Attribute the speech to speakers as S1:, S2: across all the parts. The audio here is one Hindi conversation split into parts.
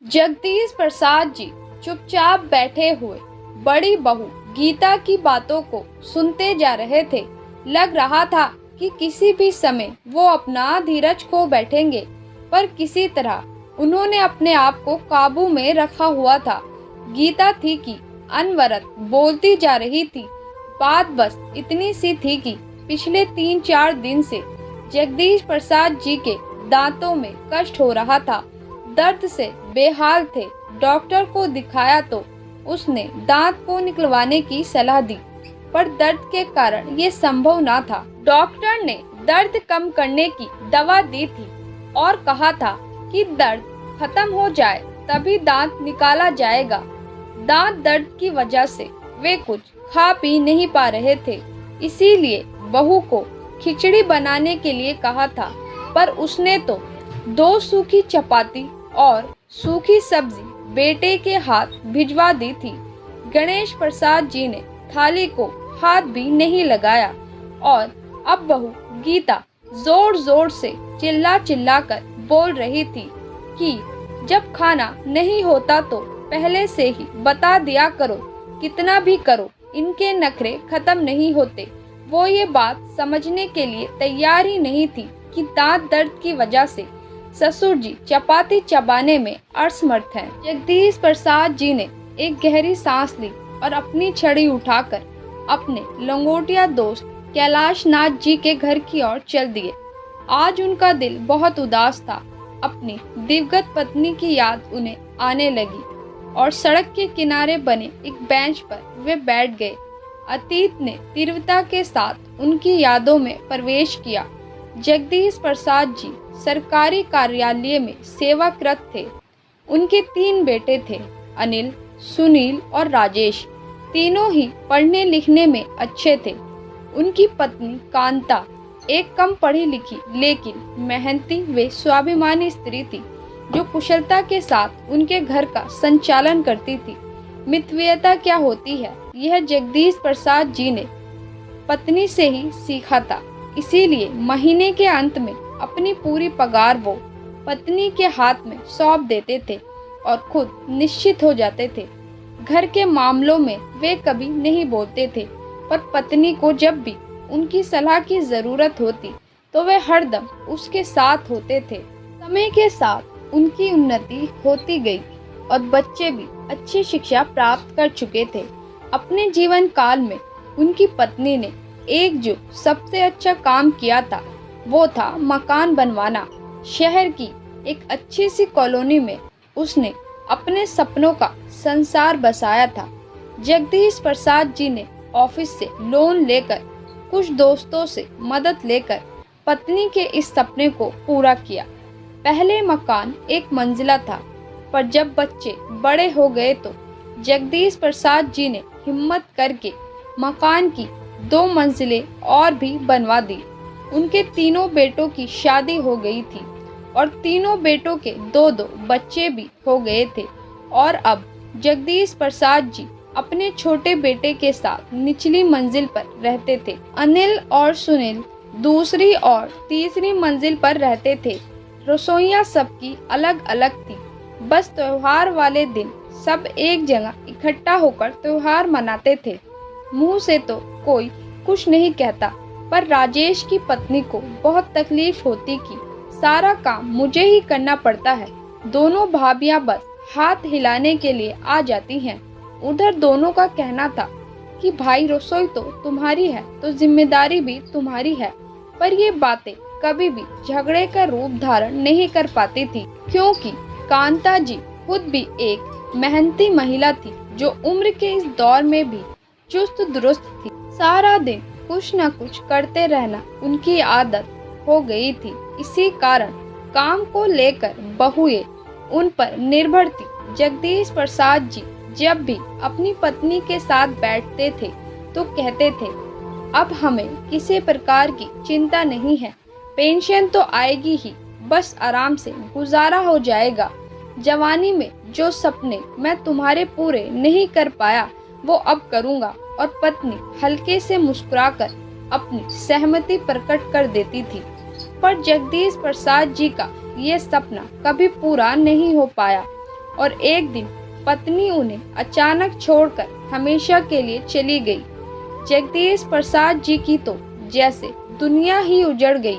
S1: जगदीश प्रसाद जी चुपचाप बैठे हुए बड़ी बहू गीता की बातों को सुनते जा रहे थे। लग रहा था कि किसी भी समय वो अपना धीरज खो बैठेंगे, पर किसी तरह उन्होंने अपने आप को काबू में रखा हुआ था। गीता थी कि अनवरत बोलती जा रही थी। बात बस इतनी सी थी कि पिछले 3-4 दिन से जगदीश प्रसाद जी के दांतों में कष्ट हो रहा था, दर्द से बेहाल थे। डॉक्टर को दिखाया तो उसने दांत को निकलवाने की सलाह दी, पर दर्द के कारण ये संभव न था। डॉक्टर ने दर्द कम करने की दवा दी थी और कहा था कि दर्द खत्म हो जाए तभी दांत निकाला जाएगा। दांत दर्द की वजह से वे कुछ खा पी नहीं पा रहे थे, इसीलिए बहू को खिचड़ी बनाने के लिए कहा था, पर उसने तो 2 सूखी चपाती और सूखी सब्जी बेटे के हाथ भिजवा दी थी। गणेश प्रसाद जी ने थाली को हाथ भी नहीं लगाया और अब बहू गीता जोर जोर से चिल्ला चिल्ला कर बोल रही थी कि जब खाना नहीं होता तो पहले से ही बता दिया करो, कितना भी करो इनके नखरे खत्म नहीं होते। वो ये बात समझने के लिए तैयार ही नहीं थी कि दांत दर्द की वजह से ससुर जी चपाती चबाने में असमर्थ हैं। जगदीश प्रसाद जी ने एक गहरी सांस ली और अपनी छड़ी उठाकर अपने लंगोटिया दोस्त कैलाश नाथ जी के घर की ओर चल दिए। आज उनका दिल बहुत उदास था। अपनी दिवंगत पत्नी की याद उन्हें आने लगी और सड़क के किनारे बने एक बेंच पर वे बैठ गए। अतीत ने तीव्रता के साथ उनकी यादों में प्रवेश किया। जगदीश प्रसाद जी सरकारी कार्यालय में सेवारत थे। उनके 3 बेटे थे, अनिल, सुनील और राजेश। तीनों ही पढ़ने लिखने में अच्छे थे। उनकी पत्नी कांता एक कम पढ़ी लिखी लेकिन मेहनती व स्वाभिमानी स्त्री थी, जो कुशलता के साथ उनके घर का संचालन करती थी। मितव्ययता क्या होती है, यह जगदीश प्रसाद जी ने पत्नी से ही सीखा था। इसीलिए महीने के अंत में अपनी पूरी पगार वो पत्नी के हाथ में सौंप देते थे और खुद निश्चित हो जाते थे। घर के मामलों में वे कभी नहीं बोलते थे, पर पत्नी को जब भी उनकी सलाह की जरूरत होती तो वे हरदम उसके साथ होते थे। समय के साथ उनकी उन्नति होती गई और बच्चे भी अच्छी शिक्षा प्राप्त कर चुके थे। अपने जीवन काल में उनकी पत्नी ने एक जो सबसे अच्छा काम किया था वो था मकान बनवाना। शहर की एक अच्छी सी कॉलोनी में उसने अपने सपनों का संसार बसाया था। जगदीश प्रसाद जी ने ऑफिस से लोन लेकर कुछ दोस्तों से मदद लेकर पत्नी के इस सपने को पूरा किया। पहले मकान 1 मंजिला था, पर जब बच्चे बड़े हो गए तो जगदीश प्रसाद जी ने हिम्मत करके मकान की 2 मंजिलें और भी बनवा दी। उनके तीनों बेटों की शादी हो गई थी और तीनों बेटों के 2-2 बच्चे भी हो गए थे और अब जगदीश प्रसाद जी अपने छोटे बेटे के साथ निचली मंजिल पर रहते थे। अनिल और सुनील दूसरी और तीसरी मंजिल पर रहते थे। रसोइयां सबकी अलग अलग थी। बस त्योहार वाले दिन सब एक जगह इकट्ठा होकर त्योहार मनाते थे। मुंह से तो कोई कुछ नहीं कहता, पर राजेश की पत्नी को बहुत तकलीफ होती कि सारा काम मुझे ही करना पड़ता है। दोनों भाभियां बस हाथ हिलाने के लिए आ जाती हैं। उधर दोनों का कहना था कि भाई रसोई तो तुम्हारी है तो जिम्मेदारी भी तुम्हारी है, पर ये बातें कभी भी झगड़े का रूप धारण नहीं कर पाती थी, क्योंकि कांता जी खुद भी एक मेहनती महिला थी जो उम्र के इस दौर में भी चुस्त दुरुस्त थी। सारा दिन कुछ न कुछ करते रहना उनकी आदत हो गई थी। इसी कारण काम को लेकर बहुएं उन पर निर्भर थी। जगदीश प्रसाद जी जब भी अपनी पत्नी के साथ बैठते थे तो कहते थे, अब हमें किसी प्रकार की चिंता नहीं है, पेंशन तो आएगी ही, बस आराम से गुजारा हो जाएगा। जवानी में जो सपने मैं तुम्हारे पूरे नहीं कर पाया वो अब करूंगा। और पत्नी हल्के से मुस्कुराकर अपनी सहमति प्रकट कर देती थी। पर जगदीश प्रसाद जी का ये सपना कभी पूरा नहीं हो पाया। और एक दिन पत्नी उन्हें अचानक छोड़कर हमेशा के लिए चली गई। जगदीश प्रसाद जी की तो जैसे दुनिया ही उजड़ गई,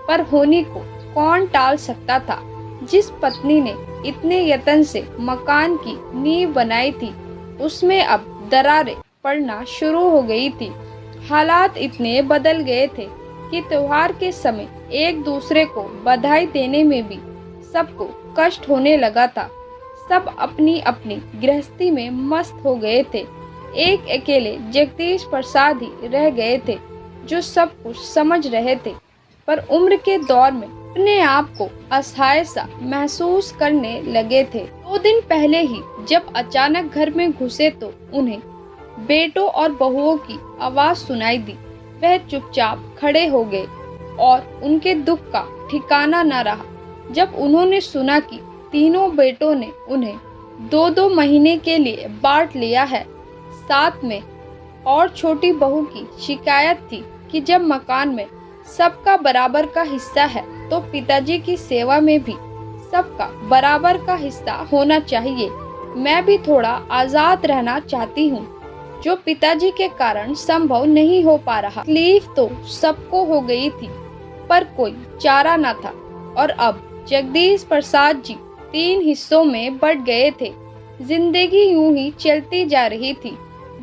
S1: पर होनी को कौन टाल सकता था। जिस पत्नी ने इतने यत्न से मकान की नींव बनाई थी, उसमें अब दरारें पड़ना शुरू हो गई थी। हालात इतने बदल गए थे कि त्योहार के समय एक दूसरे को बधाई देने में भी सबको कष्ट होने लगा था। सब अपनी अपनी गृहस्थी में मस्त हो गए थे। एक अकेले जगदीश प्रसाद ही रह गए थे जो सब कुछ समझ रहे थे, पर उम्र के दौर में अपने आप को असहाय सा महसूस करने लगे थे। 2 दिन पहले ही जब अचानक घर में घुसे तो उन्हें बेटों और बहुओं की आवाज सुनाई दी। वह चुपचाप खड़े हो गए और उनके दुख का ठिकाना न रहा जब उन्होंने सुना कि तीनों बेटों ने उन्हें 2-2 महीने के लिए बांट लिया है। साथ में और छोटी बहू की शिकायत थी कि जब मकान में सबका बराबर का हिस्सा है तो पिताजी की सेवा में भी सबका बराबर का हिस्सा होना चाहिए। मैं भी थोड़ा आजाद रहना चाहती हूँ, जो पिताजी के कारण संभव नहीं हो पा रहा। तकलीफ तो सबको हो गई थी, पर कोई चारा न था। और अब जगदीश प्रसाद जी 3 हिस्सों में बंट गए थे। जिंदगी यूं ही चलती जा रही थी।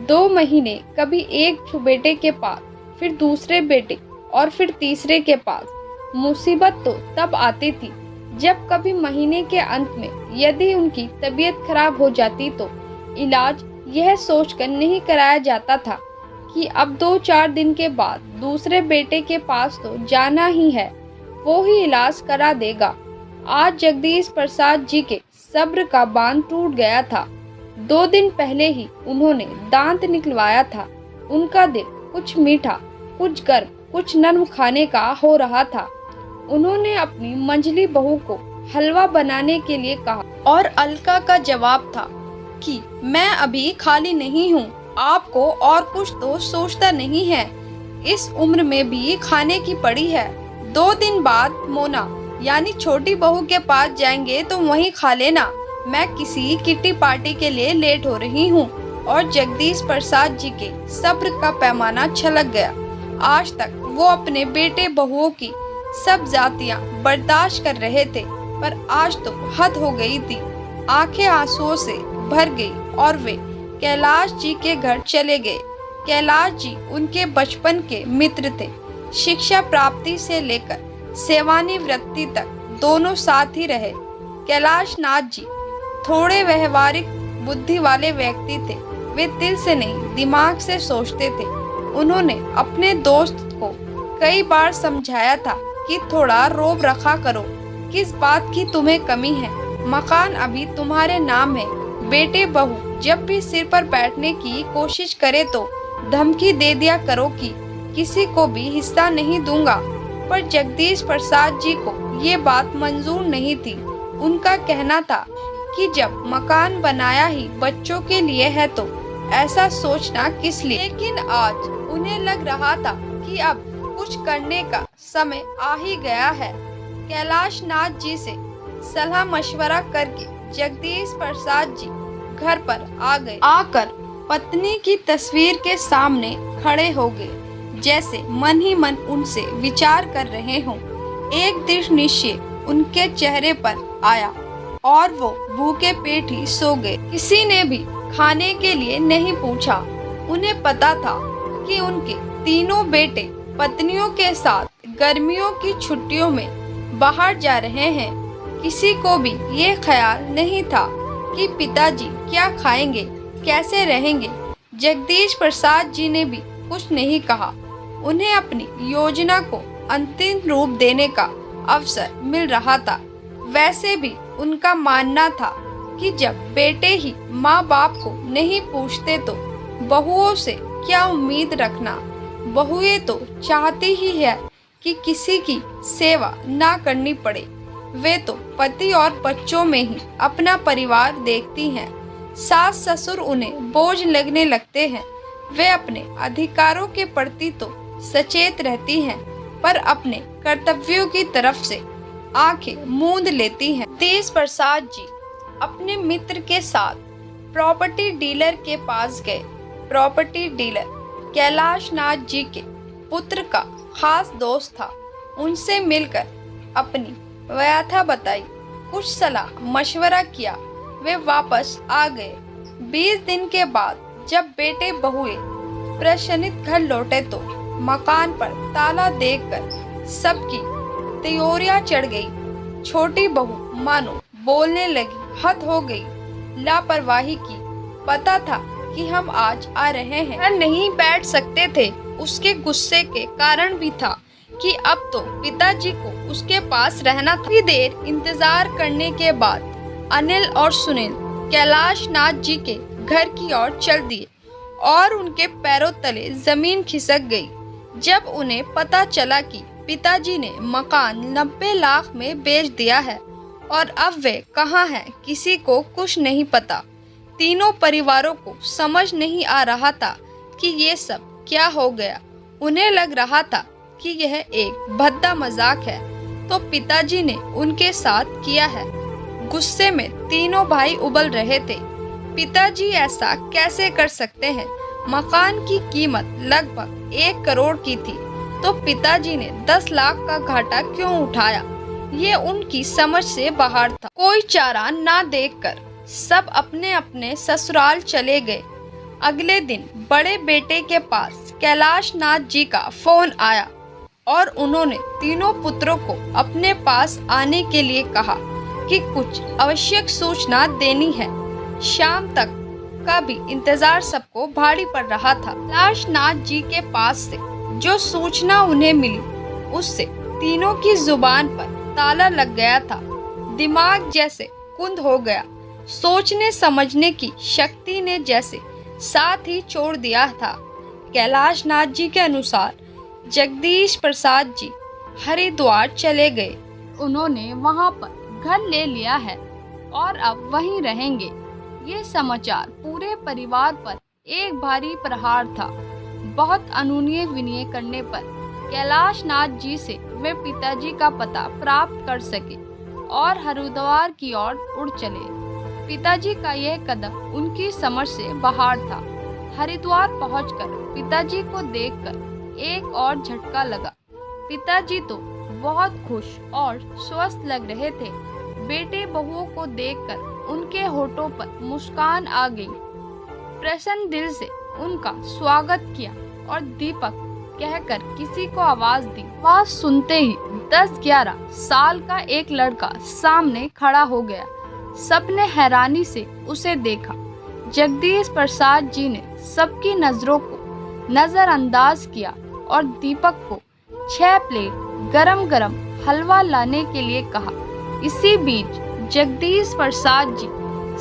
S1: 2 महीने कभी एक बेटे के पास, फिर दूसरे बेटे और फिर तीसरे के पास। मुसीबत तो तब आती थी जब कभी महीने के अंत में यदि उनकी तबीयत खराब हो जाती तो इलाज यह सोचकर नहीं कराया जाता था कि अब 2-4 दिन के बाद दूसरे बेटे के पास तो जाना ही है, वो ही इलाज करा देगा। आज जगदीश प्रसाद जी के सब्र का बांध टूट गया था। 2 दिन पहले ही उन्होंने दांत निकलवाया था। उनका दिल कुछ मीठा, कुछ गर्म, कुछ नरम खाने का हो रहा था। उन्होंने अपनी मंझली बहू को हलवा बनाने के लिए कहा और अलका का जवाब था कि मैं अभी खाली नहीं हूँ, आपको और कुछ तो सोचता नहीं है, इस उम्र में भी खाने की पड़ी है। 2 दिन बाद मोना यानी छोटी बहू के पास जाएंगे तो वहीं खा लेना, मैं किसी किटी पार्टी के लिए लेट हो रही हूँ। और जगदीश प्रसाद जी के सब्र का पैमाना छलक गया। आज तक वो अपने बेटे बहुओं की सब जातियां बर्दाश्त कर रहे थे, पर आज तो हद हो गई थी। आंखें आंसुओं से भर गई और वे कैलाश जी के घर चले गए। कैलाश जी उनके बचपन के मित्र थे। शिक्षा प्राप्ति से लेकर सेवानिवृत्ति तक दोनों साथ ही रहे। कैलाश नाथ जी थोड़े व्यवहारिक बुद्धि वाले व्यक्ति थे। वे दिल से नहीं दिमाग से सोचते थे। उन्होंने अपने दोस्त को कई बार समझाया था कि थोड़ा रोब रखा करो, किस बात की तुम्हें कमी है, मकान अभी तुम्हारे नाम है। बेटे बहू जब भी सिर पर बैठने की कोशिश करे तो धमकी दे दिया करो कि किसी को भी हिस्सा नहीं दूंगा। पर जगदीश प्रसाद जी को ये बात मंजूर नहीं थी। उनका कहना था कि जब मकान बनाया ही बच्चों के लिए है तो ऐसा सोचना किस लिए। लेकिन आज उन्हें लग रहा था कि अब कुछ करने का समय आ ही गया है। कैलाश नाथ जी से सलाह मशवरा करके जगदीश प्रसाद जी घर पर आ गए। आकर पत्नी की तस्वीर के सामने खड़े हो गए, जैसे मन ही मन उनसे विचार कर रहे हों। एक दृढ़ निश्चय उनके चेहरे पर आया और वो भूखे पेट ही सो गए। किसी ने भी खाने के लिए नहीं पूछा। उन्हें पता था कि उनके तीनों बेटे पत्नियों के साथ गर्मियों की छुट्टियों में बाहर जा रहे हैं। किसी को भी ये ख्याल नहीं था कि पिताजी क्या खाएंगे, कैसे रहेंगे। जगदीश प्रसाद जी ने भी कुछ नहीं कहा। उन्हें अपनी योजना को अंतिम रूप देने का अवसर मिल रहा था। वैसे भी उनका मानना था कि जब बेटे ही माँ बाप को नहीं पूछते तो बहुओं से क्या उम्मीद रखना। बहुएं तो चाहती ही है कि किसी की सेवा ना करनी पड़े। वे तो पति और बच्चों में ही अपना परिवार देखती हैं। सास ससुर उन्हें बोझ लगने लगते हैं। वे अपने अधिकारों के प्रति तो सचेत रहती हैं, पर अपने कर्तव्यों की तरफ से आंखें मूंद लेती हैं। जगदीश प्रसाद जी अपने मित्र के साथ प्रॉपर्टी डीलर के पास गए। प्रॉपर्टी डीलर कैलाश नाथ जी के पुत्र का खास दोस्त था। उनसे मिलकर अपनी व्यथा बताई, कुछ सलाह मशवरा किया, वे वापस आ गए। 20 दिन के बाद जब बेटे बहुए प्रशनित घर लौटे तो मकान पर ताला देखकर सबकी त्योरियां चढ़ गई। छोटी बहू मानो बोलने लगी, हद हो गई, लापरवाही की, पता था कि हम आज आ रहे हैं, नहीं बैठ सकते थे। उसके गुस्से के कारण भी था कि अब तो पिताजी को उसके पास रहना था। थोड़ी देर इंतजार करने के बाद अनिल और सुनील कैलाश नाथ जी के घर की ओर चल दिए और उनके पैरों तले जमीन खिसक गई जब उन्हें पता चला कि पिताजी ने मकान 90 लाख में बेच दिया है और अब वे कहाँ हैं, किसी को कुछ नहीं पता। तीनों परिवारों को समझ नहीं आ रहा था कि ये सब क्या हो गया। उन्हें लग रहा था कि यह एक भद्दा मजाक है तो पिताजी ने उनके साथ किया है। गुस्से में तीनों भाई उबल रहे थे। पिताजी ऐसा कैसे कर सकते हैं? मकान की कीमत लगभग 1 करोड़ की थी तो पिताजी ने 10 लाख का घाटा क्यों उठाया? ये उनकी समझ से बाहर था। कोई चारा ना देखकर सब अपने अपने ससुराल चले गए। अगले दिन बड़े बेटे के पास कैलाश नाथ जी का फोन आया और उन्होंने तीनों पुत्रों को अपने पास आने के लिए कहा कि कुछ आवश्यक सूचना देनी है। शाम तक का भी इंतजार सबको भारी पड़ रहा था। कैलाश नाथ जी के पास से जो सूचना उन्हें मिली उससे तीनों की जुबान पर ताला लग गया था। दिमाग जैसे कुंद हो गया। सोचने समझने की शक्ति ने जैसे साथ ही छोड़ दिया था। कैलाश नाथ जी के अनुसार जगदीश प्रसाद जी हरिद्वार चले गए। उन्होंने वहां पर घर ले लिया है और अब वहीं रहेंगे। ये समाचार पूरे परिवार पर एक भारी प्रहार था। बहुत अनुनय विनय करने पर कैलाश नाथ जी से वे पिताजी का पता प्राप्त कर सके और हरिद्वार की ओर उड़ चले। पिताजी का यह कदम उनकी समझ से बाहर था। हरिद्वार पहुंचकर पिताजी को देखकर एक और झटका लगा। पिताजी तो बहुत खुश और स्वस्थ लग रहे थे। बेटे बहुओं को देखकर उनके होठों पर मुस्कान आ गई। प्रसन्न दिल से उनका स्वागत किया और दीपक कहकर किसी को आवाज दी। आवाज सुनते ही 10-11 साल का एक लड़का सामने खड़ा हो गया। सबने हैरानी से उसे देखा। जगदीश प्रसाद जी ने सबकी नजरों को नजरअंदाज किया और दीपक को 6 प्लेट गरम गरम हलवा लाने के लिए कहा। इसी बीच जगदीश प्रसाद जी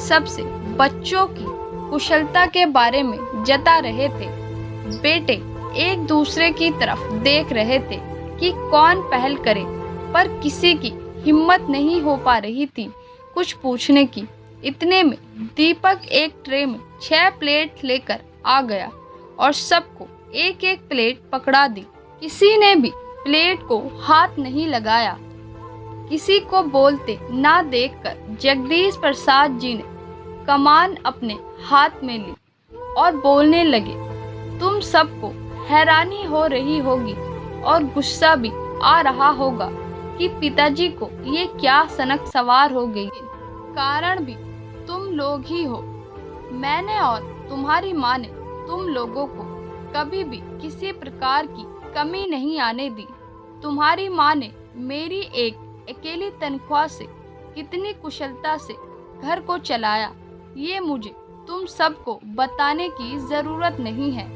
S1: सबसे बच्चों की कुशलता के बारे में जता रहे थे। बेटे एक दूसरे की तरफ देख रहे थे कि कौन पहल करे, पर किसी की हिम्मत नहीं हो पा रही थी कुछ पूछने की। इतने में दीपक एक ट्रे में 6 प्लेट लेकर आ गया और सबको एक एक प्लेट पकड़ा दी। किसी ने भी प्लेट को हाथ नहीं लगाया। किसी को बोलते ना देखकर जगदीश प्रसाद जी ने कमान अपने हाथ में ली और बोलने लगे, तुम सबको हैरानी हो रही होगी और गुस्सा भी आ रहा होगा कि पिताजी को ये क्या सनक सवार हो गई। कारण भी तुम लोग ही हो। मैंने और तुम्हारी माँ ने तुम लोगों को कभी भी किसी प्रकार की कमी नहीं आने दी। तुम्हारी माँ ने मेरी एक अकेली तनख्वाह से कितनी कुशलता से घर को चलाया, ये मुझे तुम सबको बताने की जरूरत नहीं है।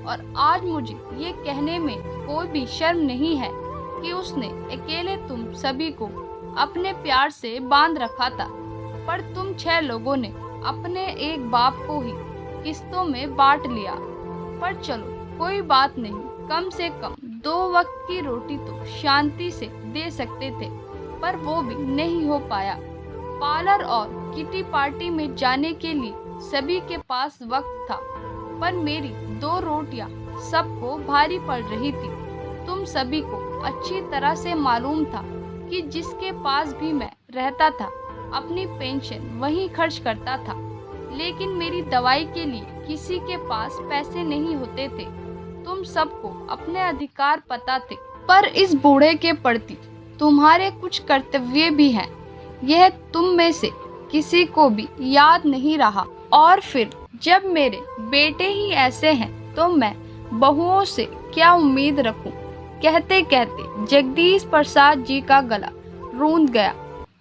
S1: और आज मुझे ये कहने में कोई भी शर्म नहीं है कि उसने अकेले तुम सभी को अपने प्यार से बांध रखा था, पर तुम 6 लोगों ने अपने एक बाप को ही किस्तों में बांट लिया। पर चलो कोई बात नहीं, कम से कम 2 वक्त की रोटी तो शांति से दे सकते थे, पर वो भी नहीं हो पाया। पार्लर और किटी पार्टी में जाने के लिए सभी के पास वक्त था, पर मेरी 2 रोटियां सबको भारी पड़ रही थी। तुम सभी को अच्छी तरह से मालूम था कि जिसके पास भी मैं रहता था अपनी पेंशन वहीं खर्च करता था, लेकिन मेरी दवाई के लिए किसी के पास पैसे नहीं होते थे। तुम सबको अपने अधिकार पता थे, पर इस बूढ़े के प्रति तुम्हारे कुछ कर्तव्य भी हैं। यह तुम में से किसी को भी याद नहीं रहा। और फिर जब मेरे बेटे ही ऐसे हैं तो मैं बहुओं से क्या उम्मीद रखूं? कहते कहते जगदीश प्रसाद जी का गला रूंध गया।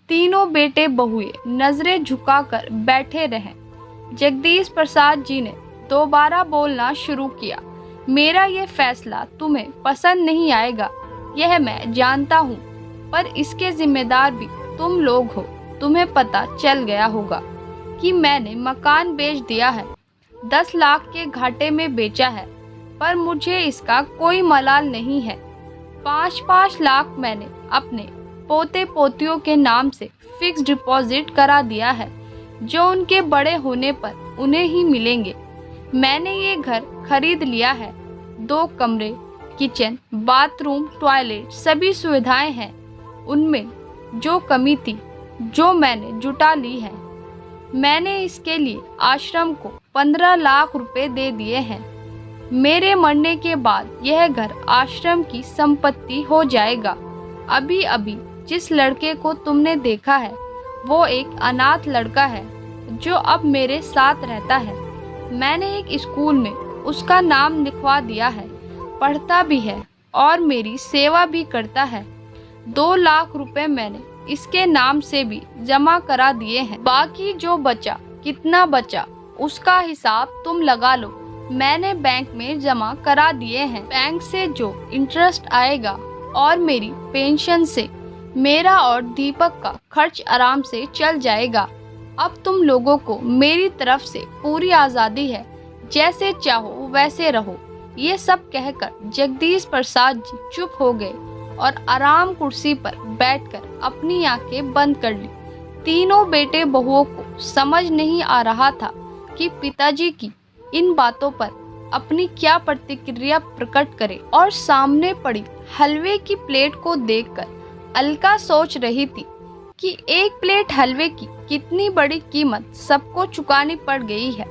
S1: तीनों बेटे बहुए नजरें झुकाकर बैठे रहे। जगदीश प्रसाद जी ने दोबारा बोलना शुरू किया। मेरा ये फैसला तुम्हें पसंद नहीं आएगा, यह मैं जानता हूँ, पर इसके जिम्मेदार भी तुम लोग हो। तुम्हें पता चल गया होगा कि मैंने मकान बेच दिया है, 10 लाख के घाटे में बेचा है, पर मुझे इसका कोई मलाल नहीं है। 5-5 लाख मैंने अपने पोते पोतियों के नाम से फिक्स डिपॉजिट करा दिया है, जो उनके बड़े होने पर उन्हें ही मिलेंगे। मैंने ये घर खरीद लिया है। 2 कमरे, किचन, बाथरूम, टॉयलेट, सभी सुविधाएं हैं। उनमें जो कमी थी जो मैंने जुटा ली है। मैंने इसके लिए आश्रम को 15 लाख रुपए दे दिए हैं। मेरे मरने के बाद यह घर आश्रम की संपत्ति हो जाएगा। अभी अभी जिस लड़के को तुमने देखा है वो एक अनाथ लड़का है जो अब मेरे साथ रहता है। मैंने एक स्कूल में उसका नाम लिखवा दिया है, पढ़ता भी है और मेरी सेवा भी करता है। 2 लाख रुपए मैंने इसके नाम से भी जमा करा दिए हैं। बाकी जो बचा, कितना बचा उसका हिसाब तुम लगा लो। मैंने बैंक में जमा करा दिए हैं। बैंक से जो इंटरेस्ट आएगा और मेरी पेंशन से मेरा और दीपक का खर्च आराम से चल जाएगा। अब तुम लोगों को मेरी तरफ से पूरी आज़ादी है, जैसे चाहो वैसे रहो। ये सब कहकर जगदीश प्रसाद जी चुप हो गए और आराम कुर्सी पर बैठकर अपनी आंखें बंद कर ली। तीनों बेटे बहुओं को समझ नहीं आ रहा था कि पिताजी की इन बातों पर अपनी क्या प्रतिक्रिया प्रकट करे, और सामने पड़ी हलवे की प्लेट को देखकर अलका सोच रही थी कि एक प्लेट हलवे की कितनी बड़ी कीमत सबको चुकानी पड़ गई है।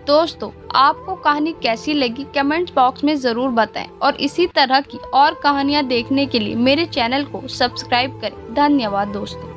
S1: दोस्तों, आपको कहानी कैसी लगी कमेंट बॉक्स में ज़रूर बताएं, और इसी तरह की और कहानियाँ देखने के लिए मेरे चैनल को सब्सक्राइब करें। धन्यवाद दोस्तों।